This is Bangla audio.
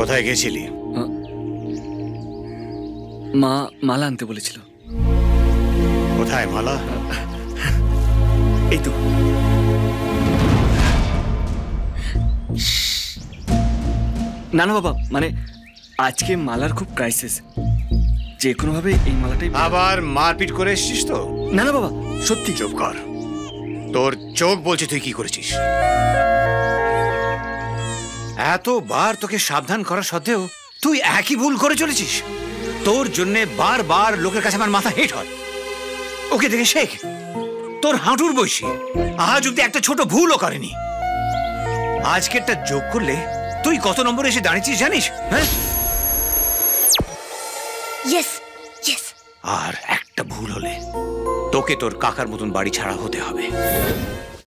কোথায় গেছিলি? মা মালা আনতে বলেছিল। কোথায় মালা? এই তো। না না বাবা, মানে আজকে মালার খুব ক্রাইসিস, যে কোনো ভাবে এই মালাটাই। আবার মারপিট করে এসছিস তো? না না বাবা, সত্যি। চুপ কর, তোর চোখ বলছে তুই কি করেছিস। এতবার তোকে সাবধান করা সত্ত্বেও তুই একই ভুল করে চলেছিস। তোর জন্য বারবার লোকের কাছে আমার মাথা হেট হয়। ওকে দেখে শেখ, তোর হাঁটুর বয়সী আজ অব্দি একটা ছোট ভুলও করেনি। আজকেরটা যোগ করলে তুই কত নম্বরে এসে দাঁড়িয়েছিস জানিস? হ্যাঁ, আর একটা ভুল হলে তোকে তোর কাকার মতন বাড়ি ছাড়া হতে হবে।